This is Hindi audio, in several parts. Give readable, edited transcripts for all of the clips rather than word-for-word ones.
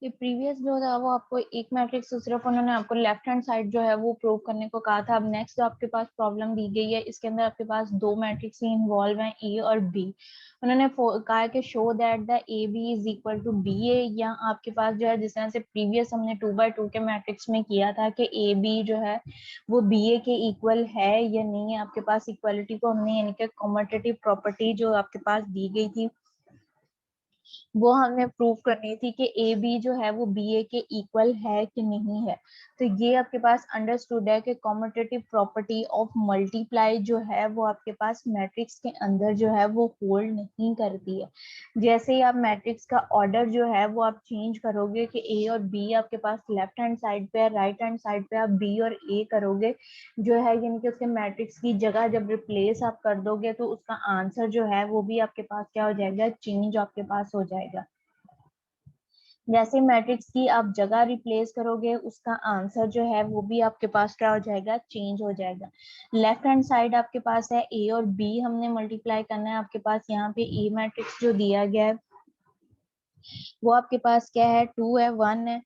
ये प्रीवियस जो था वो आपको एक मैट्रिक्स तो सिर्फ उन्होंने आपको लेफ्ट हैंड साइड जो है वो प्रूव करने को कहा था। अब नेक्स्ट जो आपके पास प्रॉब्लम दी गई है इसके अंदर आपके पास दो मैट्रिक्स ही इन्वॉल्व हैं, ए और बी। उन्होंने कहा है कि show that the A B is equal to B A, या आपके पास जो है जिस तरह से प्रीवियस हमने 2 by 2 के मैट्रिक्स में किया था कि ए बी जो है वो बी ए के इक्वल है या नहीं है। आपके पास इक्वलिटी को हमने यानी कि कॉम्यूटेटिव प्रॉपर्टी जो आपके पास दी गई थी वो हमें प्रूव करनी थी कि ए बी जो है वो बी ए के इक्वल है कि नहीं है। तो ये आपके पास अंडरस्टूड है कि कॉम्यूटेटिव प्रॉपर्टी ऑफ मल्टीप्लाई जो है वो आपके पास मैट्रिक्स के अंदर जो है वो होल्ड नहीं करती है। जैसे ही आप मैट्रिक्स का ऑर्डर जो है वो आप चेंज करोगे कि ए और बी आपके पास लेफ्ट हैंड साइड पे है, राइट हैंड साइड पे आप बी और ए करोगे जो है, यानी कि उसके मैट्रिक्स की जगह जब रिप्लेस आप कर दोगे तो उसका आंसर जो है वो भी आपके पास क्या हो जाएगा, चेंज आपके पास हो जाएगा। जैसे मैट्रिक्स की आप जगह रिप्लेस करोगे उसका आंसर जो है वो भी आपके पास क्या हो जाएगा, चेंज हो जाएगा। लेफ्ट हैंड साइड आपके पास है ए और बी हमने मल्टीप्लाई करना है। आपके पास यहाँ पे ए मैट्रिक्स जो दिया गया है वो आपके पास क्या है, 2 है, 1 है।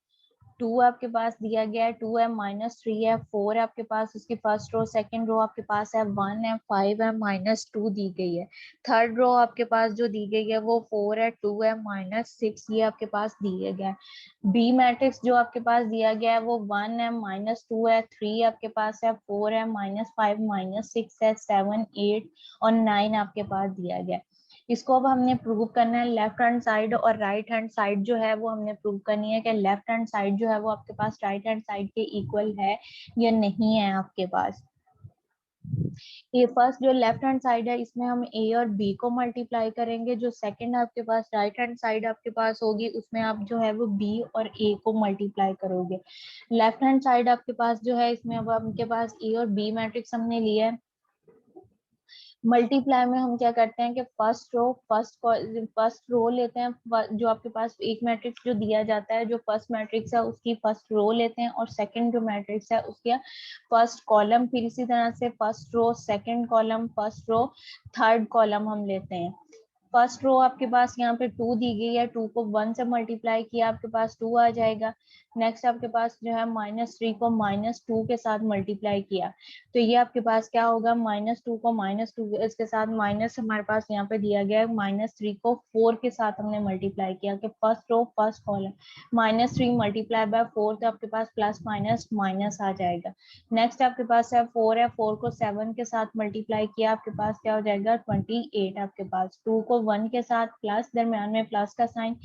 2 आपके पास दिया गया है, 2 है, -3 है, 4 है आपके पास उसकी फर्स्ट रो, सेकंड रो आपके पास है 1 है, 5 है, -2 दी गई है। थर्ड रो आपके पास जो दी गई है वो 4 है, 2 है, -6 ये आपके पास दिया गया है। बी मैट्रिक्स जो आपके पास दिया गया है वो 1 है, -2 है, 3 आपके पास है, 4 है, -5, -6 है, 7, 8 और 9 आपके पास दिया गया है। इसको अब हमने प्रूव करना है लेफ्ट हैंड साइड और राइट हैंड साइड जो है वो हमने प्रूव करनी है कि लेफ्ट हैंड साइड जो है वो आपके पास राइट हैंड साइड के इक्वल है या नहीं है आपके पास। ये फर्स्ट जो लेफ्ट हैंड साइड है इसमें हम ए और बी को मल्टीप्लाई करेंगे। जो सेकंड आपके पास राइट हैंड साइड आपके पास होगी उसमें आप जो है वो बी और ए को मल्टीप्लाई करोगे। लेफ्ट हैंड साइड आपके पास जो है इसमें अब आपके पास ए और बी मैट्रिक्स हमने लिया है। मल्टीप्लाई में हम क्या करते हैं कि फर्स्ट रो लेते हैं। जो आपके पास एक मैट्रिक्स जो दिया जाता है, जो फर्स्ट मैट्रिक्स है उसकी फर्स्ट रो लेते हैं और सेकंड जो मैट्रिक्स है उसके फर्स्ट कॉलम, फिर इसी तरह से first row, second column, first row, third column हम लेते हैं। फर्स्ट रो आपके पास यहाँ पे 2 दी गई है, 2 को 1 से मल्टीप्लाई किया आपके पास 2 आ जाएगा। नेक्स्ट आपके पास जो है -3 को -2 के साथ मल्टीप्लाई किया तो ये आपके पास क्या होगा, -2 को -2 इसके साथ माइनस हमारे पास यहाँ पे दिया गया है, -3 को 4 के साथ हमने मल्टीप्लाई किया कि first row first column, -3 multiply by 4 तो आपके पास प्लस माइनस माइनस आ जाएगा। नेक्स्ट आपके पास है 4 है, 4 को 7 के साथ मल्टीप्लाई किया आपके पास क्या हो जाएगा, 28 आपके पास। 2 को 1 के साथ प्लस, दरम्यान में प्लस का साइन,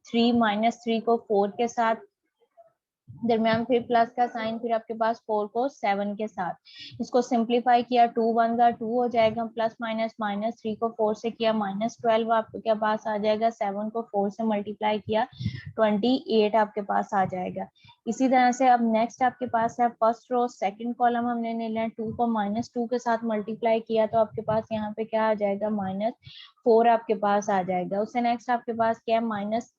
3 -3 को 4 के साथ दरम्यान फिर प्लस का साइन, फिर आपके पास 4 को 7 के साथ। इसको सिंप्लीफाई किया 2 1 का 2 हो जाएगा, प्लस माइनस -3 को 4 से किया -12 आपके पास आ जाएगा, 7 को 4 से मल्टीप्लाई किया 28 आपके पास आ जाएगा। इसी तरह से अब नेक्स्ट आपके पास है फर्स्ट रो सेकंड कॉलम हमने ले लिया, 2 को -2 के साथ मल्टीप्लाई किया तो आपके पास यहाँ पे क्या आ जाएगा, -4 आपके पास आ जाएगा। उससे नेक्स्ट आपके पास क्या है, -3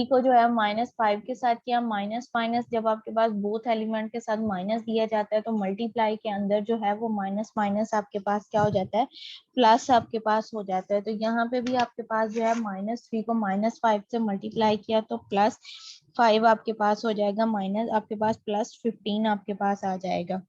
को जो है -5 के साथ किया, माइनस माइनस जब आपके पास बोथ एलिमेंट के साथ माइनस दिया जाता है तो मल्टीप्लाई के अंदर जो है वो माइनस माइनस आपके पास क्या हो जाता है, प्लस आपके पास हो जाता है। तो यहाँ पे भी आपके पास जो है -3 को -5 से मल्टीप्लाई किया तो +5 आपके पास हो जाएगा, माइनस आपके पास +15 आपके पास आ जाएगा।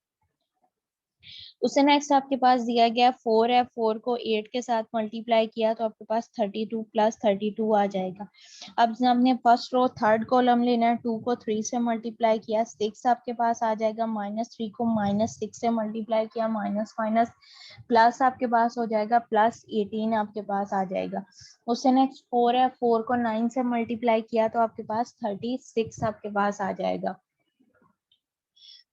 उससे नेक्स्ट आपके पास दिया गया 4 है, 4 को 8 के साथ मल्टीप्लाई किया तो आपके पास 32 + 32 आ जाएगा। अब हमने फर्स्ट रो थर्ड कॉलम लेना है, 2 को 3 से मल्टीप्लाई किया 6 आपके पास आ जाएगा, -3 को -6 से मल्टीप्लाई किया माइनस माइनस प्लस आपके पास हो जाएगा, +18 आपके पास आ जाएगा। उससे नेक्स्ट 4 है, 4 को 9 से मल्टीप्लाई किया तो आपके पास 36 आपके पास आ जाएगा।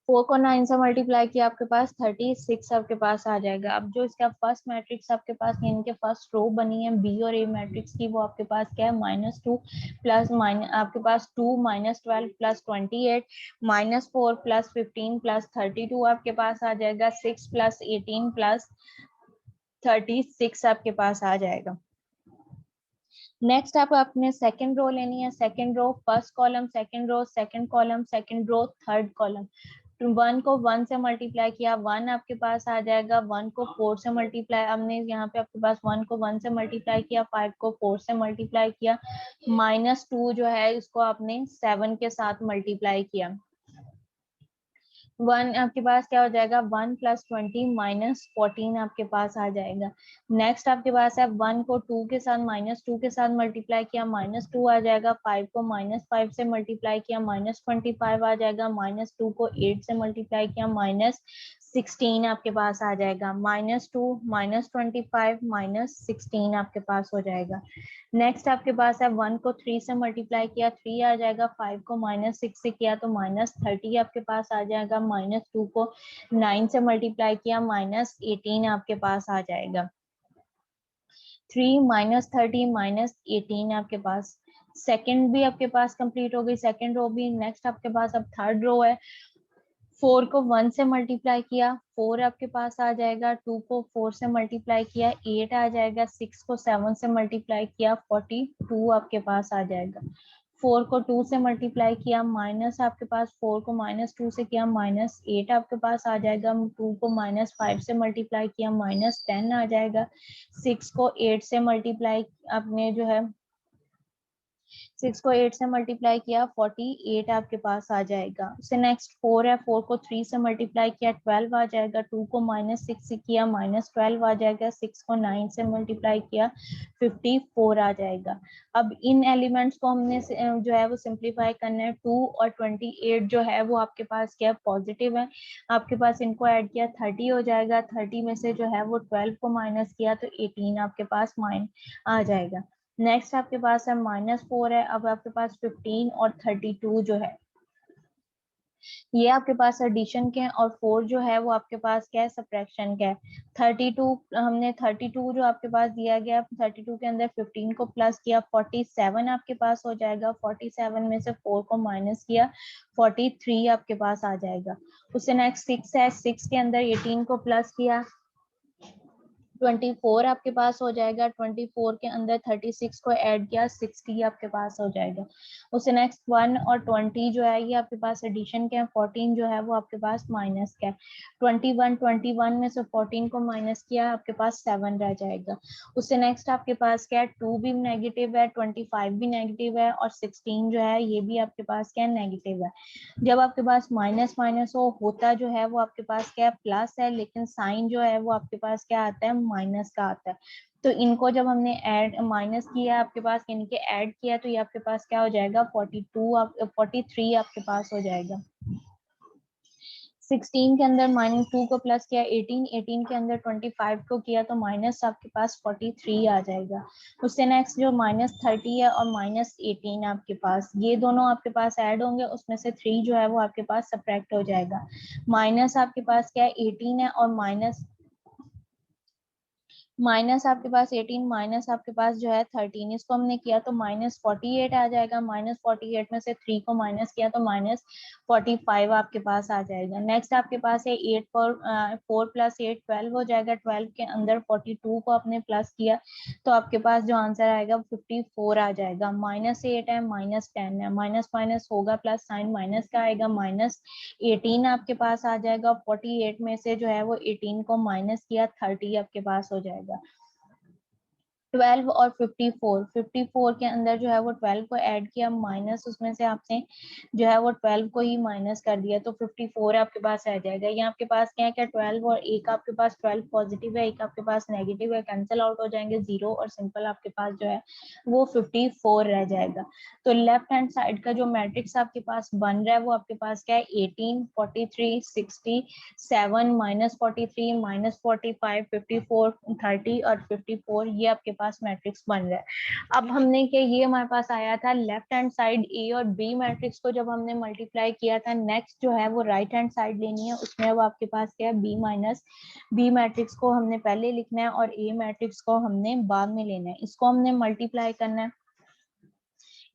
4 को 9 से मल्टीप्लाई किया आपके पास 36 आपके पास आ जाएगा। अब जो इसका फर्स्ट मैट्रिक्स आपके पास इनके फर्स्ट रो बनी है बी और ए मैट्रिक्स की, वो आपके पास क्या है, -2 प्लस माइनस आपके पास 2 -12 + 28 -4 + 15 + 32 आपके पास आ जाएगा, 6 + 18 + 36 आपके पास आ जाएगा। नेक्स्ट आप अपने सेकंड रो लेनी है, second row first column, second row second column, second row third column. 1 को 1 से मल्टीप्लाई किया, 1 आपके पास आ जाएगा। 1 को 4 से मल्टीप्लाई, हमने यहाँ पे आपके पास 1 को 1 से मल्टीप्लाई किया, 5 को 4 से मल्टीप्लाई किया, -2 जो है इसको आपने 7 के साथ मल्टीप्लाई किया। 1 आपके पास क्या हो जाएगा, 1 + 20 -14 आपके पास आ जाएगा। नेक्स्ट आपके पास है 1 को 2 के साथ -2 के साथ मल्टीप्लाई किया, -2 आ जाएगा। 5 को -5 से मल्टीप्लाई किया, -25 आ जाएगा। -2 को 8 से मल्टीप्लाई किया, -16 आपके पास आ जाएगा। -2 -25 -16 आपके पास हो जाएगा। नेक्स्ट आपके पास है 1 को 3 से मल्टीप्लाई किया, 3 आ जाएगा। 5 को -6 से किया तो -30 आपके पास आ जाएगा। -2 को 9 से मल्टीप्लाई किया, -18 आपके पास आ जाएगा। 3 -30 -18 आपके पास। सेकंड भी आपके पास कंप्लीट हो गई, सेकंड रो भी। नेक्स्ट आपके पास अब थर्ड रो है। 4 को 1 से मल्टीप्लाई किया, 4 आपके पास आ जाएगा। 2 को 4 से मल्टीप्लाई किया, 8 आ जाएगा। 6 को 7 से मल्टीप्लाई किया, 42 आपके पास आ जाएगा। 4 को 2 से मल्टीप्लाई किया, माइनस आपके पास 4 को -2 से किया, -8 आपके पास आ जाएगा। 2 को -5 से मल्टीप्लाई किया, -10 आ जाएगा। 6 को 8 से मल्टीप्लाई आपने जो है 6 को 8 से मल्टीप्लाई किया, 48 आपके पास आ जाएगा। उससे नेक्स्ट 4 है, 4 को 3 से मल्टीप्लाई किया, 12 आ जाएगा। 2 को -6 से किया, -12 आ जाएगा। 6 को 9 से मल्टीप्लाई किया, 54 आ जाएगा। अब इन एलिमेंट्स को हमने जो है वो सिंप्लीफाई करना है। 2 और 28 जो है वो आपके पास क्या पॉजिटिव है, आपके पास इनको ऐड किया 30 हो जाएगा। 30 में से जो है वो 12 को माइनस किया तो 18 आपके पास आ जाएगा। नेक्स्ट आपके पास है -4 है। अब आपके पास 15 और 32 जो है ये आपके पास एडिशन के हैं, और 4 जो है वो आपके पास क्या है सब्ट्रैक्शन का है। 32 हमने 32 जो आपके पास दिया गया, 32 के अंदर 15 को प्लस किया, 47 आपके पास हो जाएगा। 47 में से 4 को माइनस किया, 43 आपके पास आ जाएगा। उससे नेक्स्ट 6 है, 6 के अंदर 18 को प्लस किया, 24 आपके पास हो जाएगा। 24 के अंदर 36 को ऐड किया, 60 आपके पास हो जाएगा। उससे नेक्स्ट 1 और 20 जो है ये आपके पास एडिशन के हैं, 14 जो है वो आपके पास माइनस का है। 21 में से 14 को माइनस किया, आपके पास 7 रह जाएगा। उससे नेक्स्ट आपके पास क्या है, 2 भी नेगेटिव है, 25 भी नेगेटिव है, और 16 जो है ये भी आपके पास क्या है नेगेटिव है। जब आपके पास माइनस माइनस हो होता जो है वो आपके पास क्या है प्लस है, लेकिन साइन जो है वो आपके पास क्या आता है माइनस का आता है। तो इनको जब हमने ऐड माइनस किया आपके पास, इनके ऐड किया तो ये आपके पास क्या हो जाएगा 43 आपके पास हो जाएगा। 16 के अंदर -2 को प्लस किया, 18 के अंदर 25 को किया तो माइनस आपके पास 43 आ जाएगा। उससे नेक्स्ट जो -30 है और -18 आपके पास, ये दोनों आपके पास ऐड होंगे, उसमें से 3 जो है वो आपके पास सब्ट्रैक्ट हो जाएगा। माइनस आपके पास क्या है 18 है, और माइनस आपके पास 18 माइनस आपके पास जो है 13, इसको हमने किया तो -48 आ जाएगा। -48 में से 3 को माइनस किया तो -45 आपके पास आ जाएगा। नेक्स्ट आपके पास है 8 पर 4 + 8 12 हो जाएगा। 12 के अंदर 42 को आपने प्लस किया तो आपके पास जो आंसर आएगा 54 आ जाएगा। -8 है, -10 है, माइनस माइनस होगा प्लस साइन माइनस का आएगा, -18 आपके पास आ जाएगा। 48 में से जो है वो 18 को माइनस किया, 30 आपके पास हो जाएगा। 12 और 54 के अंदर जो है वो 12 को ऐड किया, माइनस उसमें से आपने जो है वो 12 को ही माइनस कर दिया तो 54 आपके पास आ जाएगा। ये आपके पास क्या है क्या 12 और एक आपके पास 12 पॉजिटिव है, एक आपके पास नेगेटिव है, कैंसिल आउट हो जाएंगे 0 और सिंपल आपके पास जो है वो 54 रह जाएगा। तो लेफ्ट हैंड साइड का जो मैट्रिक्स आपके पास बन रहा है वो आपके पास क्या है 18 43 60 7 -43 -45 54 30 और 54 ये आपके पास मैट्रिक्स बन रहा है। अब हमने क्या ये हमारे पास आया था लेफ्ट हैंड साइड ए और बी मैट्रिक्स को जब हमने मल्टीप्लाई किया था, नेक्स्ट जो है वो राइट हैंड साइड लेनी है, उसमें अब आपके पास क्या है बी मैट्रिक्स को हमने पहले लिखना है और ए मैट्रिक्स को हमने बाद में लेना है। इसको हमने मल्टीप्लाई करना है।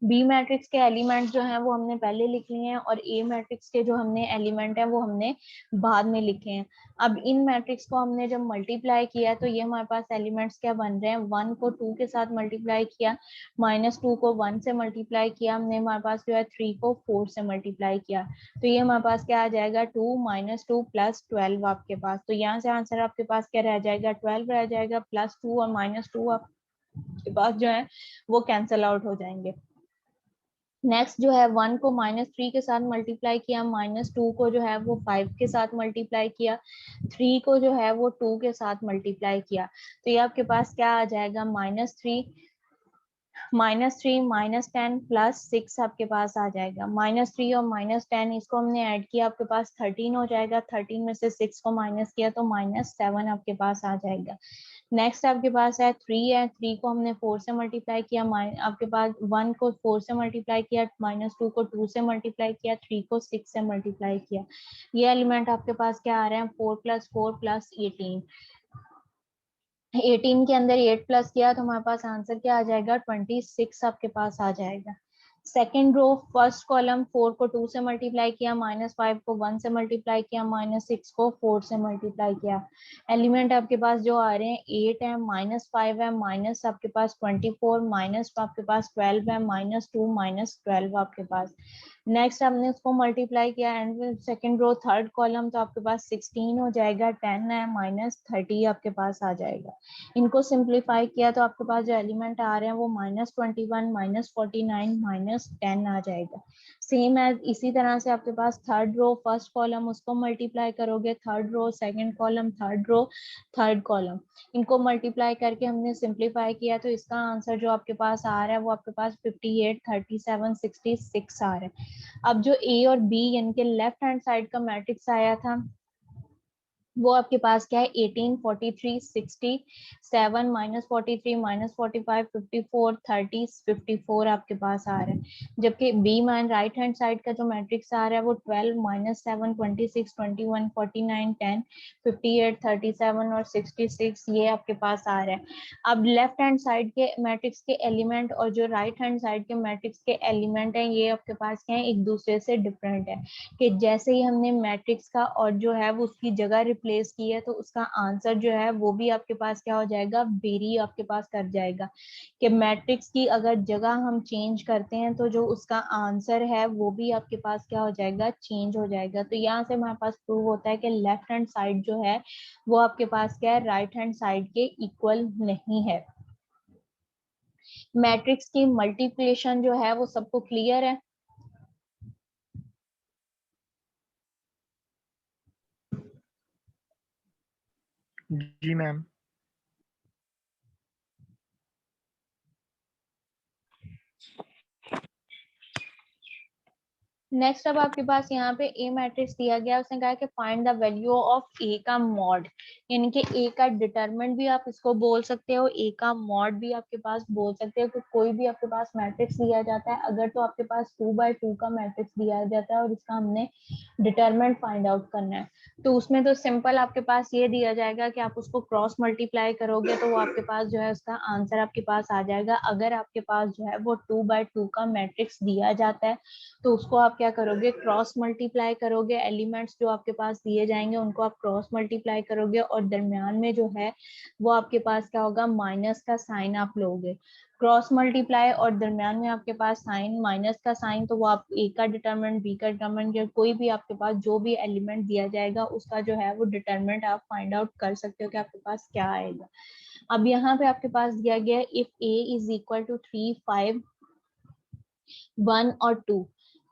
बी मैट्रिक्स के एलिमेंट जो हैं वो हमने पहले लिख लिए हैं और ए मैट्रिक्स के जो हमने एलिमेंट हैं वो हमने बाद में लिखे हैं। अब इन मैट्रिक्स को हमने जब मल्टीप्लाई किया तो ये हमारे पास एलिमेंट्स क्या बन रहे हैं, 1 को 2 के साथ मल्टीप्लाई किया, -2 को 1 से मल्टीप्लाई किया हमने, हमारे पास जो है 3 को 4 से मल्टीप्लाई किया, तो ये हमारे पास क्या आ जाएगा 2 -2 +12 आपके पास। तो यहाँ से आंसर आपके पास क्या रह जाएगा, 12 रह जाएगा, +2 और -2 आपके पास जो है वो कैंसल आउट हो जाएंगे। नेक्स्ट जो है 1 को -3 के साथ मल्टीप्लाई किया, -2 को जो है वो 5 के साथ मल्टीप्लाई किया, 3 को जो है वो 2 के साथ मल्टीप्लाई किया, तो ये आपके पास क्या आ जाएगा -3 -10 +6 आपके पास आ जाएगा। -3 और -10 इसको हमने ऐड किया, आपके पास 13 हो जाएगा, 13 में से 6 को माइनस किया तो -7 आपके पास आ जाएगा। नेक्स्ट आपके पास है 3 है, 3 को हमने 4 से मल्टीप्लाई किया, आपके पास 1 को 4 से मल्टीप्लाई किया, -2 को 2 से मल्टीप्लाई किया, 3 को 6 से मल्टीप्लाई किया, ये एलिमेंट आपके पास क्या आ रहे हैं 4 + 4 + 18, 18 के अंदर 8 प्लस किया तो हमारे पास आंसर क्या आ जाएगा 26 आपके पास आ जाएगा। सेकेंड रो फर्स्ट कॉलम 4 को 2 से मल्टीप्लाई किया, -5 को 1 से मल्टीप्लाई किया, -6 को 4 से मल्टीप्लाई किया, एलिमेंट आपके पास जो आ रहे हैं 8 है, -5 है, माइनस आपके पास 24, माइनस आपके पास 12 है, -2 -12 आपके पास। नेक्स्ट हमने उसको मल्टीप्लाई किया and second row third column तो आपके पास 16 हो जाएगा, 10 है, -30 आपके पास आ जाएगा। इनको सिंप्लीफाई किया तो आपके पास जो एलिमेंट आ रहे हैं वो -21, -49, -10 आ जाएगा। सेम एज इसी तरह से आपके पास थर्ड रो फर्स्ट कॉलम उसको मल्टीप्लाई करोगे, third row second column, third row third column, इनको मल्टीप्लाई करके हमने सिंप्लीफाई किया तो इसका आंसर जो आपके पास आ रहा है वो आपके पास 58, 37, 66 आ रहा है। अब जो ए और बी यानी कि लेफ्ट हैंड साइड का मैट्रिक्स आया था वो आपके पास क्या है 18, 43, 60, 7, -43, -45, 54, 30, 54 आपके पास आ रहा है। जबकि बी मैन राइट हैंड साइड का जो मैट्रिक्स आ रहा है वो 12, -7, 26, 21, 49, 10, 58, 37 और 66 ये आपके पास आ रहा है। अब लेफ्ट हैंड साइड के मैट्रिक्स के एलिमेंट और जो राइट हैंड साइड के मैट्रिक्स के एलिमेंट हैं ये आपके पास क्या है एक दूसरे से डिफरेंट है, कि जैसे ही हमने मैट्रिक्स का और जो है वो उसकी जगह रिप्लेस की है तो उसका आंसर जो है वो भी आपके पास क्या हो जाएगा वेरी आपके पास कर जाएगा, कि मैट्रिक्स की अगर जगह हम चेंज करते हैं तो जो उसका आंसर है वो भी आपके पास क्या हो जाएगा चेंज हो जाएगा। तो यहाँ से हमारे पास प्रूव होता है कि लेफ्ट हैंड साइड जो है वो आपके पास क्या है राइट हैंड साइड के इक्वल नहीं है। मैट्रिक्स की मल्टीप्लिकेशन जो है वो सबको क्लियर है। जी मैम। नेक्स्ट अब आपके पास यहाँ पे ए मैट्रिक्स दिया गया, उसने कहा कि फाइंड द वैल्यू ऑफ ए का मॉड, यानी कि ए का डिटरमिनेंट भी आप इसको बोल सकते हो, ए का मॉड भी आपके पास बोल सकते हो, कि कोई भी आपके पास मैट्रिक्स दिया जाता है अगर तो आपके पास 2x2 का मैट्रिक्स दिया जाता है और इसका हमने डिटरमिनेंट फाइंड आउट करना है तो उसमें तो सिंपल आपके पास ये दिया जाएगा कि आप उसको क्रॉस मल्टीप्लाई करोगे तो वो आपके पास जो है उसका आंसर आपके पास आ जाएगा। अगर आपके पास जो है वो 2x2 का मैट्रिक्स दिया जाता है तो उसको आप क्या करोगे क्रॉस मल्टीप्लाई करोगे, एलिमेंट्स जो आपके पास दिए जाएंगे उनको आप क्रॉस मल्टीप्लाई करोगे और दरमियान में जो है वो आपके पास क्या होगा माइनस का साइन आप लोगे, क्रॉस मल्टीप्लाई और दरमियान में आपके पास साइन माइनस का साइन, तो वो आप ए का डिटरमिनेंट बी का डिटरमिनेंट या कोई भी आपके पास जो भी एलिमेंट दिया जाएगा उसका जो है वो डिटरमिनेंट आप फाइंड आउट कर सकते हो कि आपके पास क्या आएगा। अब यहाँ पे आपके पास दिया गया if A is equal to 3, 5, 1 और 2,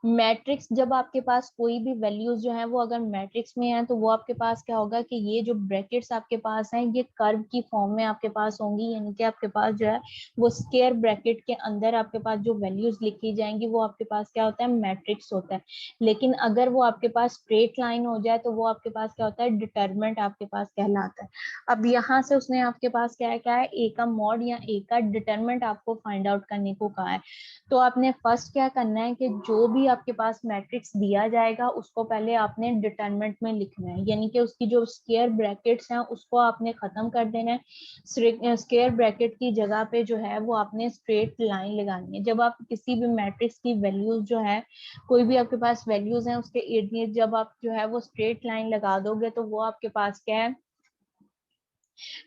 मैट्रिक्स जब आपके पास कोई भी वैल्यूज जो है वो अगर मैट्रिक्स में है तो वो आपके पास क्या होगा कि ये जो ब्रैकेट्स आपके पास हैं ये कर्व की फॉर्म में आपके पास होंगी, यानी कि आपके पास जो है वो स्क्वायर ब्रैकेट के अंदर आपके पास जो वैल्यूज लिखी जाएंगी वो आपके पास क्या होता है मैट्रिक्स होता है। लेकिन अगर वो आपके पास स्ट्रेट लाइन हो जाए तो वो आपके पास क्या होता है डिटरमिनेंट आपके पास कहलाता है। अब यहाँ से उसने आपके पास क्या है ए का मॉड या ए का डिटरमिनेंट आपको फाइंड आउट करने को कहा है। तो आपने फर्स्ट क्या करना है कि जो भी आपके पास मैट्रिक्स दिया जाएगा उसको पहले आपने डिटरमिनेंट में लिखना है, यानी कि उसकी जो स्क्वायर ब्रैकेट्स हैं उसको आपने खत्म कर देना है। स्क्वायर ब्रैकेट की जगह पे जो है वो आपने स्ट्रेट लाइन लगानी है। जब आप किसी भी मैट्रिक्स की वैल्यूज जो है, कोई भी आपके पास वैल्यूज हैं उसके इर्द गिर्द जब आप जो है वो स्ट्रेट लाइन लगा दोगे तो वो आपके पास क्या है,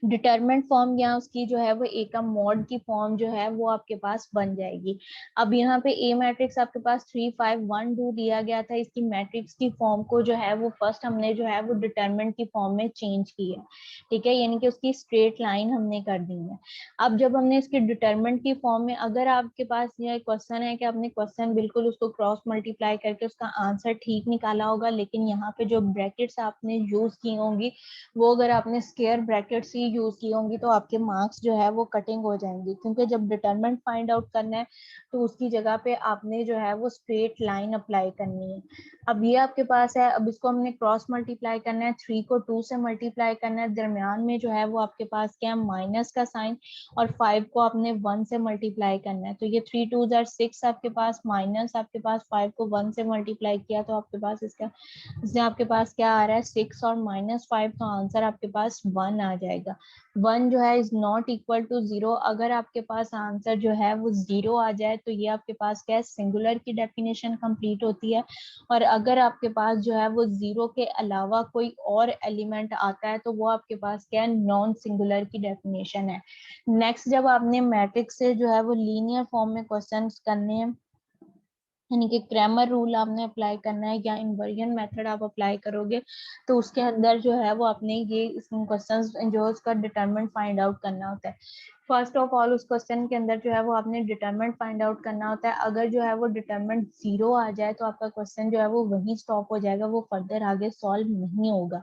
डिटरमिनेंट फॉर्म या उसकी जो है वो एकम मॉड की फॉर्म जो है वो आपके पास बन जाएगी। अब यहाँ पे ए मैट्रिक्स आपके पास 3 5 1 2 दिया गया था, इसकी मैट्रिक्स की फॉर्म को जो है वो फर्स्ट हमने जो है वो डिटरमिनेंट की फॉर्म में चेंज की है, ठीक है, यानी कि उसकी स्ट्रेट लाइन हमने कर दी है। अब जब हमने इसकी डिटरमिनेंट की फॉर्म में, अगर आपके पास ये क्वेश्चन है कि आपने क्वेश्चन बिल्कुल उसको क्रॉस मल्टीप्लाई करके उसका आंसर ठीक निकाला होगा, लेकिन यहाँ पे जो ब्रैकेट्स आपने यूज की होंगी वो अगर आपने स्क्वायर ब्रैकेट्स ही यूज की होंगी तो आपके मार्क्स जो है वो कटिंग हो जाएंगी, क्योंकि जब डिटरमिनेंट फाइंड आउट करना है तो उसकी जगह पे आपने जो है वो स्ट्रेट लाइन अप्लाई करनी है। अब ये आपके पास है, अब इसको हमने क्रॉस मल्टीप्लाई करना है, 3 को 2 से मल्टीप्लाई करना है, दरमियान में जो है वो आपके पास क्या है माइनस का साइन, और 5 को आपने 1 से मल्टीप्लाई करना है। तो ये 3 2 6 आपके पास, माइनस आपके पास 5 को 1 से मल्टीप्लाई किया तो आपके पास इससे आपके पास क्या आ रहा है 6 और -5, तो आंसर आपके पास 1 आ जाएगा। 1 जो है इज नॉट इक्वल टू 0। अगर आपके पास आंसर जो है वो 0 आ जाए तो ये आपके पास क्या है सिंगुलर की डेफिनेशन कंप्लीट होती है, और अगर आपके पास जो है वो 0 के अलावा कोई और एलिमेंट आता है तो वो आपके पास क्या है नॉन सिंगुलर की डेफिनेशन है। नेक्स्ट जब आपने मैट्रिक्स से जो है वो लीनियर फॉर्म में क्वेश्चन करने हैं, यानी कि क्रैमर रूल आपने अप्लाई करना है या इन्वर्जन मेथड आप अप्लाई करोगे, तो उसके अंदर जो है वो आपने ये क्वेश्चंस जो उसका डिटरमिनेंट फाइंड आउट करना होता है। फर्स्ट ऑफ ऑल उस क्वेश्चन के अंदर जो है वो आपने डिटरमिनेंट फाइंड आउट करना होता है। अगर जो है वो डिटरमिनेंट 0 आ जाए तो आपका क्वेश्चन जो है वो वहीं स्टॉप हो जाएगा, वो फर्दर आगे सॉल्व नहीं होगा।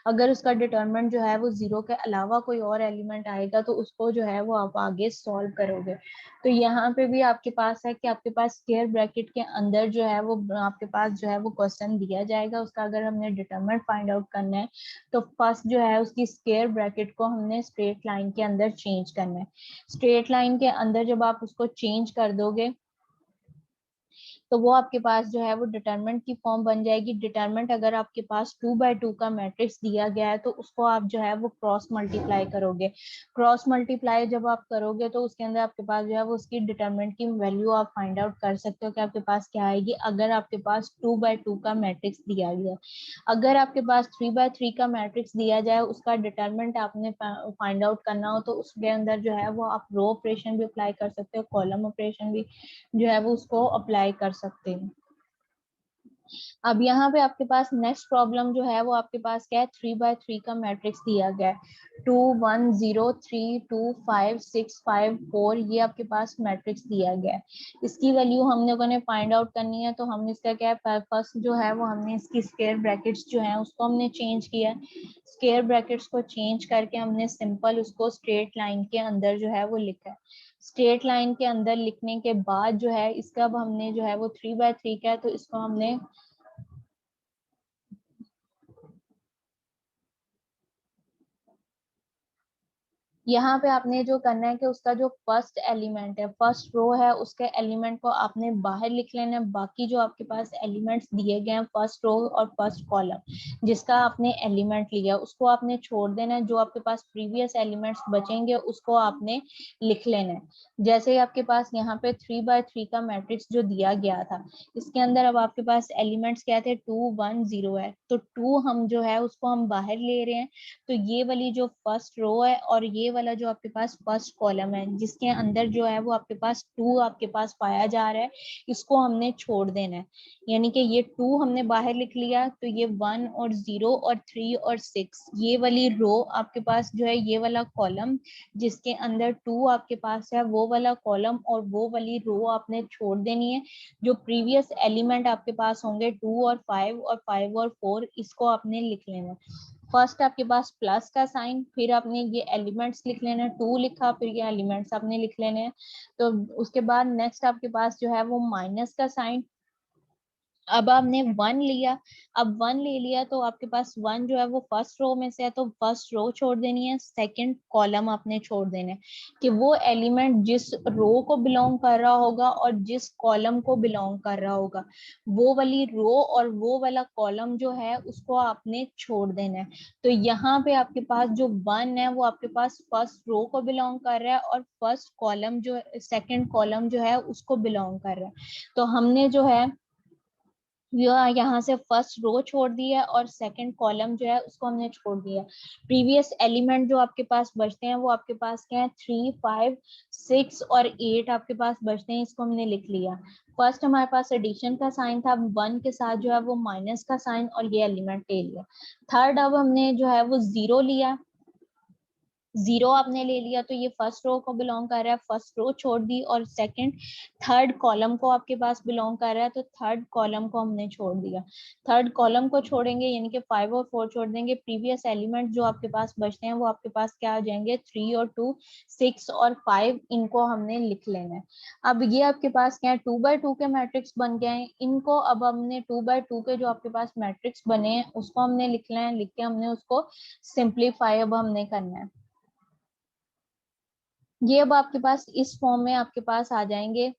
अगर उसका डिटरमिनेंट जो है वो 0 के अलावा कोई और एलिमेंट आएगा तो उसको जो है वो आप आगे सॉल्व करोगे। तो यहाँ पे भी आपके पास है कि आपके पास स्क्वायर ब्रैकेट के अंदर जो है वो आपके पास जो है वो क्वेश्चन दिया जाएगा, उसका अगर हमने डिटरमिनेंट फाइंड आउट करना है तो फर्स्ट जो है उसकी स्क्वायर ब्रैकेट को हमने स्ट्रेट लाइन के अंदर चेंज करना है। स्ट्रेट लाइन के अंदर जब आप उसको चेंज कर दोगे तो वो आपके पास जो है वो डिटरमिनेंट की फॉर्म बन जाएगी। डिटरमिनेंट अगर आपके पास 2 by 2 का मैट्रिक्स दिया गया है तो उसको आप जो है वो क्रॉस मल्टीप्लाई करोगे। क्रॉस मल्टीप्लाई जब आप करोगे तो उसके अंदर आपके पास जो है वो उसकी डिटरमिनेंट की वैल्यू आप फाइंड आउट कर सकते हो कि आपके पास क्या आएगी अगर आपके पास 2 by 2 का मैट्रिक्स दिया गया है। अगर आपके पास 3 by 3 का मैट्रिक्स दिया जाए उसका डिटरमिनेंट आपने फाइंड आउट करना हो तो उसके अंदर जो है वो आप रो ऑपरेशन भी अप्लाई कर सकते हो, कॉलम ऑपरेशन भी जो है वो उसको अप्लाई कर सकते हैं। अब यहाँ पे आपके पास नेक्स्ट प्रॉब्लम जो है वो आपके पास क्या है 3 by 3 का मैट्रिक्स दिया गया है 2 1 0 3 2 5 6 5 4, ये आपके पास मैट्रिक्स दिया गया है। इसकी वैल्यू हम लोगों ने फाइंड आउट करनी है, तो हम इसका क्या है फर्स्ट जो है वो हमने इसकी स्क्वायर ब्रैकेट्स जो है उसको हमने चेंज किया है। स्क्वायर ब्रैकेट्स को चेंज करके हमने सिंपल उसको स्ट्रेट लाइन के अंदर जो है वो लिखा है। स्ट्रेट लाइन के अंदर लिखने के बाद जो है इसका अब हमने जो है वो 3 by 3 का है तो इसको हमने यहाँ पे आपने जो करना है कि उसका जो फर्स्ट एलिमेंट है, फर्स्ट रो है, उसके एलिमेंट को आपने बाहर लिख लेना है। बाकी जो आपके पास एलिमेंट्स दिए गए हैं फर्स्ट रो और फर्स्ट कॉलम जिसका आपने एलिमेंट लिया उसको आपने छोड़ देना है। जो आपके पास प्रीवियस एलिमेंट्स बचेंगे उसको आपने लिख लेना है। जैसे ही आपके पास यहाँ पे 3 by 3 का मैट्रिक्स जो दिया गया था इसके अंदर अब आपके पास एलिमेंट्स क्या थे 2 1 0 है, तो 2 हम जो है उसको हम बाहर ले रहे हैं। तो ये वाली जो फर्स्ट रो है और ये वाला जो आपके पास फर्स्ट कॉलम है जिसके अंदर जो है वो आपके पास 2 आपके पास पाया जा रहा है, इसको हमने छोड़ देना है। यानी कि ये 2 हमने बाहर लिख लिया तो ये 1 और 0 और 3 और 6 ये वाली रो आपके पास जो है ये वाला कॉलम जिसके अंदर 2 आपके पास है वो वाला कॉलम और वो वाली रो आपने छोड़ देनी है। जो प्रीवियस एलिमेंट आपके पास होंगे 2 और 5 और 5 और 4 इसको आपने लिख लेना है। फर्स्ट आपके पास प्लस का साइन, फिर आपने ये एलिमेंट्स लिख लेना है, 2 लिखा, फिर ये एलिमेंट्स आपने लिख लेने हैं। तो उसके बाद नेक्स्ट आपके पास जो है वो माइनस का साइन, अब आपने 1 लिया, अब 1 ले लिया तो आपके पास 1 जो है वो फर्स्ट रो में से है, तो फर्स्ट रो छोड़ देनी है, सेकंड कॉलम आपने छोड़ देना है कि वो एलिमेंट जिस रो को बिलोंग कर रहा होगा और जिस कॉलम को बिलोंग कर रहा होगा, वो वाली रो और वो वाला कॉलम जो है उसको आपने छोड़ देना है। तो यहाँ पे आपके पास जो 1 है वो आपके पास फर्स्ट रो को बिलोंग कर रहा है और फर्स्ट कॉलम जो सेकंड कॉलम जो है उसको बिलोंग कर रहा है। तो हमने जो है यहाँ से फर्स्ट रो छोड़ दिया और सेकंड कॉलम जो है उसको हमने छोड़ दिया। प्रीवियस एलिमेंट जो आपके पास बचते हैं वो आपके पास क्या है, 3, 5, 6 और 8 आपके पास बचते हैं, इसको हमने लिख लिया। फर्स्ट हमारे पास एडिशन का साइन था, 1 के साथ जो है वो माइनस का साइन और ये एलिमेंट ले लिया। थर्ड अब हमने जो है वो 0 लिया, 0 आपने ले लिया तो ये फर्स्ट रो को बिलोंग कर रहा है, फर्स्ट रो छोड़ दी और सेकंड थर्ड कॉलम को आपके पास बिलोंग कर रहा है, तो थर्ड कॉलम को हमने छोड़ दिया। थर्ड कॉलम को छोड़ेंगे यानी कि 5 और 4 छोड़ देंगे, प्रीवियस एलिमेंट जो आपके पास बचते हैं वो आपके पास क्या आ जाएंगे, 3 और 2, 6 और 5, इनको हमने लिख लेना है। अब ये आपके पास क्या है, 2x2 के मैट्रिक्स बन गए हैं, इनको अब हमने 2x2 के जो आपके पास मैट्रिक्स बने हैं उसको हमने लिखना है, लिख के हमने उसको सिंप्लीफाई अब हमने करना है। ये अब आपके पास इस फॉर्म में आपके पास आ जाएंगे।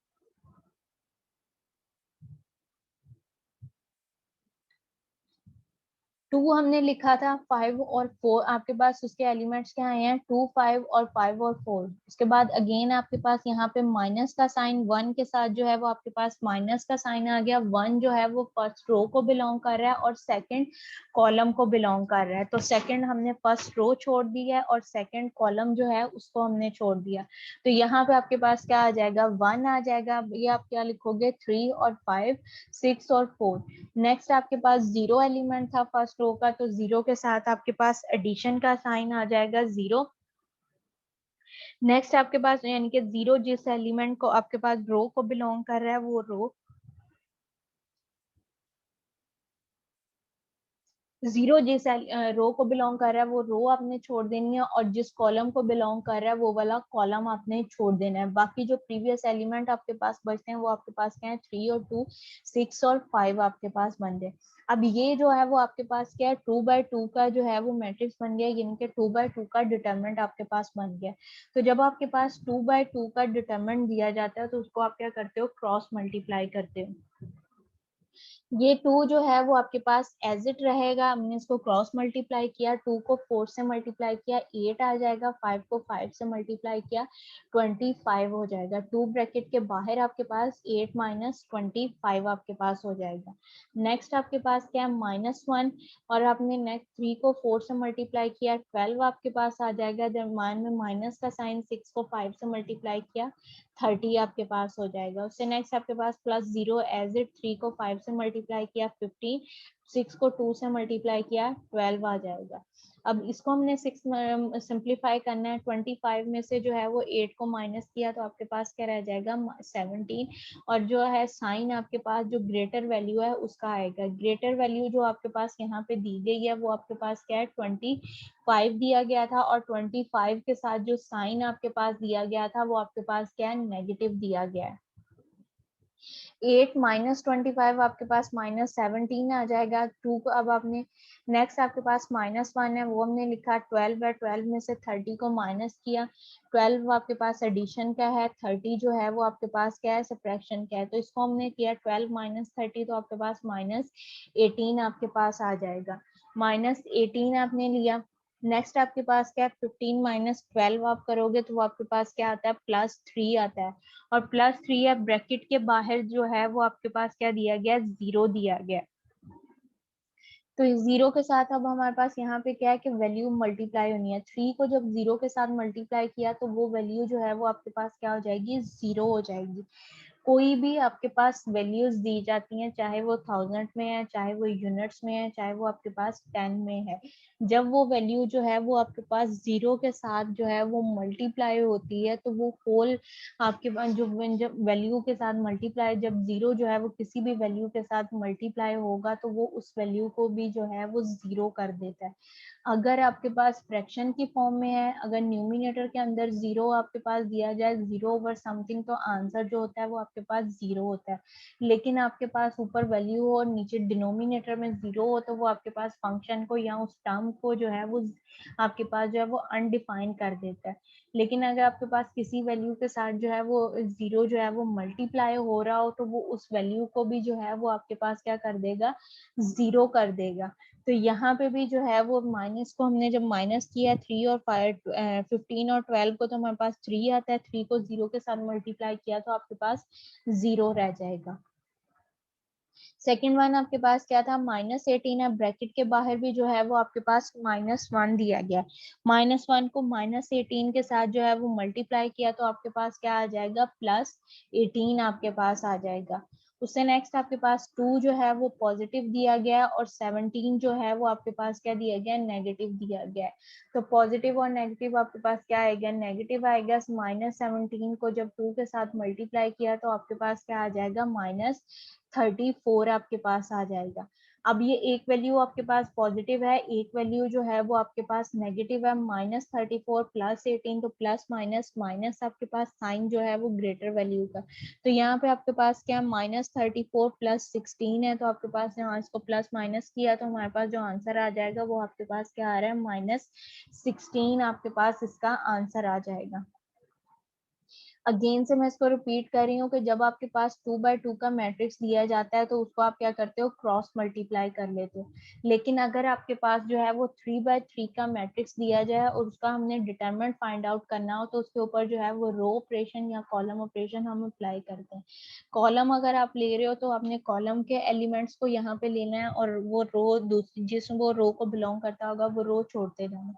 2 हमने लिखा था, 5 और 4 आपके पास उसके एलिमेंट्स क्या आए हैं, 2, 5 और 5 और 4। उसके बाद अगेन आपके पास यहाँ पे माइनस का साइन, 1 के साथ जो है वो आपके पास माइनस का साइन आ गया। 1 जो है वो फर्स्ट रो को बिलोंग कर रहा है और सेकंड कॉलम को बिलोंग कर रहा है, तो सेकंड हमने फर्स्ट रो छोड़ दी है और सेकंड कॉलम जो है उसको हमने छोड़ दिया। तो यहाँ पे आपके पास क्या आ जाएगा, 1 आ जाएगा। ये आप क्या लिखोगे, 3 और 5, 6 और 4। नेक्स्ट आपके पास 0 एलिमेंट था फर्स्ट रो का, तो 0 के साथ आपके पास एडिशन का साइन आ जाएगा, 0। नेक्स्ट आपके पास यानी कि 0 जिस एलिमेंट को आपके पास रो को बिलोंग कर रहा है वो रो, 0 जिस रो को बिलोंग कर रहा है वो रो आपने छोड़ देनी है और जिस कॉलम को बिलोंग कर रहा है वो वाला कॉलम आपने छोड़ देना है। बाकी जो प्रीवियस एलिमेंट आपके पास बचते हैं वो आपके पास क्या है, 3 और 2, 6 और 5 आपके पास बन गए। अब ये जो है वो आपके पास क्या है, 2x2 का जो है वो मैट्रिक्स बन गया, यानी कि 2x2 का डिटरमिनेंट आपके पास बन गया। तो जब आपके पास 2x2 का डिटरमिनेंट दिया जाता है तो उसको आप क्या करते हो, क्रॉस मल्टीप्लाई करते हो। ये 2 जो है वो आपके पास एज इट रहेगा, हमने इसको क्रॉस मल्टीप्लाई किया, 2 को 4 से मल्टीप्लाई किया 8 आ जाएगा, 5 को 5 से मल्टीप्लाई किया 25 हो जाएगा। 2 ब्रैकेट के बाहर आपके पास 8 माइनस 25 आपके पास हो जाएगा। नेक्स्ट आपके पास क्या है, -1 और आपने नेक्स्ट 3 को 4 से मल्टीप्लाई किया 12 आपके पास आ जाएगा। दरम्यान में माइनस का साइन, 6 को 5 से मल्टीप्लाई किया 30 आपके पास हो जाएगा। उससे नेक्स्ट आपके पास +0 एज इट, 3 को 5 से मल्टीप्लाई किया 15, 6 को 2 से मल्टीप्लाई किया 12 आ जाएगा। अब इसको हमने 6 सिंप्लीफाई करना है, 25 में से जो है वो 8 को माइनस किया तो आपके पास क्या रह जाएगा, 17। और जो है साइन आपके पास जो ग्रेटर वैल्यू है उसका आएगा। ग्रेटर वैल्यू जो आपके पास यहाँ पे दी गई है वो आपके पास क्या है, 25 दिया गया था और 25 के साथ जो साइन आपके पास दिया गया था वो आपके पास क्या है, नेगेटिव दिया गया है। 8 माइनस 25 आपके पास -17 आ जाएगा। 2 को अब आपने नेक्स्ट आपके पास -1 है वो हमने लिखा, 12 है, 12 में से 30 को माइनस किया, 12 आपके पास एडिशन का है, 30 जो है वो आपके पास क्या है, सब्ट्रैक्शन का है। तो इसको हमने किया 12 माइनस 30 तो आपके पास -18 आपके पास आ जाएगा। -18 आपने लिया। नेक्स्ट आपके पास क्या है, 15 माइनस 12 आप करोगे तो वो आपके पास क्या आता है, +3 आता है। और +3 है, ब्रैकेट के बाहर जो है वो आपके पास क्या दिया गया, 0 दिया गया। तो इस 0 के साथ अब हमारे पास यहाँ पे क्या है कि वैल्यू मल्टीप्लाई होनी है। 3 को जब 0 के साथ मल्टीप्लाई किया तो वो वैल्यू जो है वो आपके पास क्या हो जाएगी, 0 हो जाएगी। कोई भी आपके पास वैल्यूज दी जाती हैं, चाहे वो 1000 में है, चाहे वो यूनिट्स में है, चाहे वो आपके पास 10 में है, जब वो वैल्यू जो है वो आपके पास 0 के साथ जो है वो मल्टीप्लाई होती है तो वो होल आपके पास जो जब वैल्यू के साथ मल्टीप्लाई, जब 0 जो है वो किसी भी वैल्यू के साथ मल्टीप्लाई होगा तो वो उस वैल्यू को भी जो है वो 0 कर देता है। अगर आपके पास फ्रैक्शन की फॉर्म में है, अगर न्यूमिनेटर के अंदर 0 आपके पास दिया जाए, 0 ओवर समथिंग, तो आंसर जो होता है वो आपके पास 0 होता है, लेकिन आपके पास ऊपर वैल्यू हो और नीचे डिनोमिनेटर में 0 हो तो वो आपके पास फंक्शन को या उस टर्म को जो है वो आपके पास जो है वो अनडिफाइन कर देता है। लेकिन अगर आपके पास किसी वैल्यू के साथ जो है वो 0 जो है वो मल्टीप्लाई हो रहा हो तो वो उस वैल्यू को भी जो है वो आपके पास क्या कर देगा, 0 कर देगा। तो यहाँ पे भी जो है वो माइनस को हमने जब माइनस किया 3 और 15 और 12 को तो हमारे पास 3 आता है, 3 को 0 के साथ मल्टीप्लाई किया तो आपके पास 0 रह जाएगा। सेकेंड वन आपके पास क्या था, -18 है, ब्रैकेट के बाहर भी जो है वो आपके पास -1 दिया गया। -1 को -18 के साथ जो है वो मल्टीप्लाई किया तो आपके पास क्या आ जाएगा, +18 आपके पास आ जाएगा। उससे नेक्स्ट आपके पास 2 जो है वो पॉजिटिव दिया गया और 17 जो है वो आपके पास क्या दिया गया, नेगेटिव दिया गया है। तो पॉजिटिव और नेगेटिव आपके पास क्या आएगा, नेगेटिव आएगा। -17 को जब 2 के साथ मल्टीप्लाई किया तो आपके पास क्या आ जाएगा, -34 आपके पास आ जाएगा। अब ये एक वैल्यू आपके पास पॉजिटिव है, एक वैल्यू जो है वो आपके पास नेगेटिव है। -34 +18 तो प्लस माइनस माइनस आपके पास साइन जो है वो ग्रेटर वैल्यू का। तो यहाँ पे आपके पास क्या, -34 +16 है, तो आपके पास यहाँ इसको प्लस माइनस किया तो हमारे पास जो आंसर आ जाएगा वो आपके पास क्या आ रहा है, -16 आपके पास इसका आंसर आ जाएगा। अगेन से मैं इसको रिपीट कर रही हूँ कि जब आपके पास 2x2 का मैट्रिक्स दिया जाता है तो उसको आप क्या करते हो, क्रॉस मल्टीप्लाई कर लेते हो। लेकिन अगर आपके पास जो है वो 3x3 का मैट्रिक्स दिया जाए और उसका हमने डिटरमिनेंट फाइंड आउट करना हो तो उसके ऊपर जो है वो रो ऑपरेशन या कॉलम ऑपरेशन हम अप्लाई करते हैं। कॉलम अगर आप ले रहे हो तो आपने कॉलम के एलिमेंट्स को यहाँ पे लेना है और वो रो दूसरी जिस वो रो को बिलोंग करता होगा वो रो छोड़ते जाना।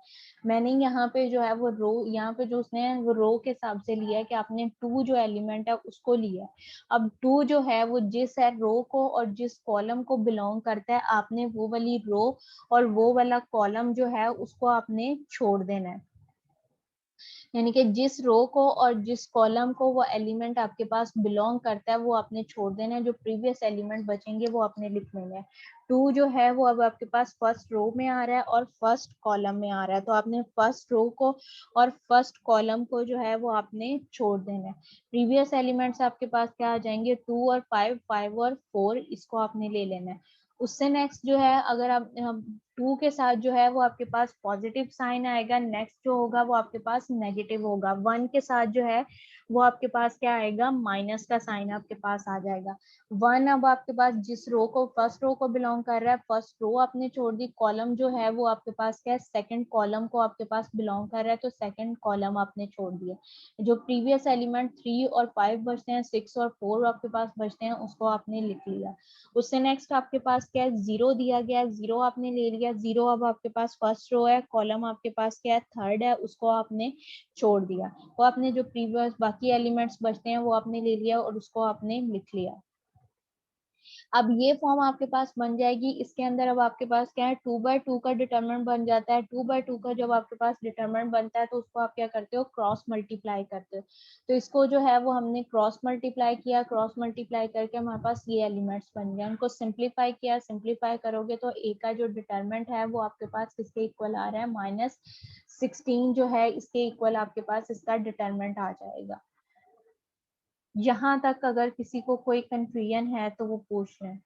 मैंने यहाँ पे जो है वो रो, यहाँ पे जो उसने वो रो के हिसाब से लिया है कि आपने 2 जो एलिमेंट है उसको लिया है। अब 2 जो है वो जिस है रो को और जिस कॉलम को बिलोंग करता है, आपने वो वाली रो और वो वाला कॉलम जो है उसको आपने छोड़ देना है। यानी कि जिस रो को और जिस कॉलम को वो एलिमेंट आपके पास बिलोंग करता है वो आपने छोड़ देना है, जो प्रीवियस एलिमेंट बचेंगे वो आपने लिख लेना है। 2 जो है वो अब आपके पास फर्स्ट रो में आ रहा है और फर्स्ट कॉलम में आ रहा है, तो आपने फर्स्ट रो को और फर्स्ट कॉलम को जो है वो आपने छोड़ देना है। प्रीवियस एलिमेंट्स आपके पास क्या आ जाएंगे, 2 और 5, 5 और 4, इसको आपने ले लेना है। उससे नेक्स्ट जो है अगर आप 2 के साथ जो है वो आपके पास पॉजिटिव साइन आएगा, नेक्स्ट जो होगा वो आपके पास नेगेटिव होगा। 1 के साथ जो है वो आपके पास क्या आएगा, माइनस का साइन आपके पास आ जाएगा। 1 अब आपके पास जिस रो को, फर्स्ट रो को बिलोंग कर रहा है, फर्स्ट रो आपने छोड़ दी। कॉलम जो है वो आपके पास क्या है, सेकंड कॉलम को आपके पास बिलोंग कर रहा है, तो सेकंड कॉलम आपने छोड़ दिया। जो प्रीवियस एलिमेंट 3 और 5 बचते हैं, 6 और 4 आपके पास बचते हैं, उसको आपने लिख लिया। उससे नेक्स्ट आपके पास क्या है, 0 दिया गया है, 0 आपने ले लिया। 0 अब आपके पास फर्स्ट रो है, कॉलम आपके पास क्या है, थर्ड है, उसको आपने छोड़ दिया। वो आपने जो प्रीवियस बाकी एलिमेंट्स बचते हैं वो आपने ले लिया और उसको आपने लिख लिया। अब ये फॉर्म आपके पास बन जाएगी। इसके अंदर अब आपके पास क्या है, 2x2 का डिटरमिनेंट बन जाता है। 2x2 का जब आपके पास डिटरमिनेंट बनता है तो उसको आप क्या करते हो, क्रॉस मल्टीप्लाई करते हो। तो इसको जो है वो हमने क्रॉस मल्टीप्लाई किया, क्रॉस मल्टीप्लाई करके हमारे पास ये एलिमेंट्स बन गए। उनको सिंप्लीफाई किया, सिंप्लीफाई करोगे तो ए का जो डिटरमिनेंट है वो आपके पास किसके इक्वल आ रहा है, -16 जो है इसके इक्वल आपके पास इसका डिटरमिनेंट आ जाएगा। यहाँ तक अगर किसी को कोई कंफ्यूजन है तो वो पूछ लें।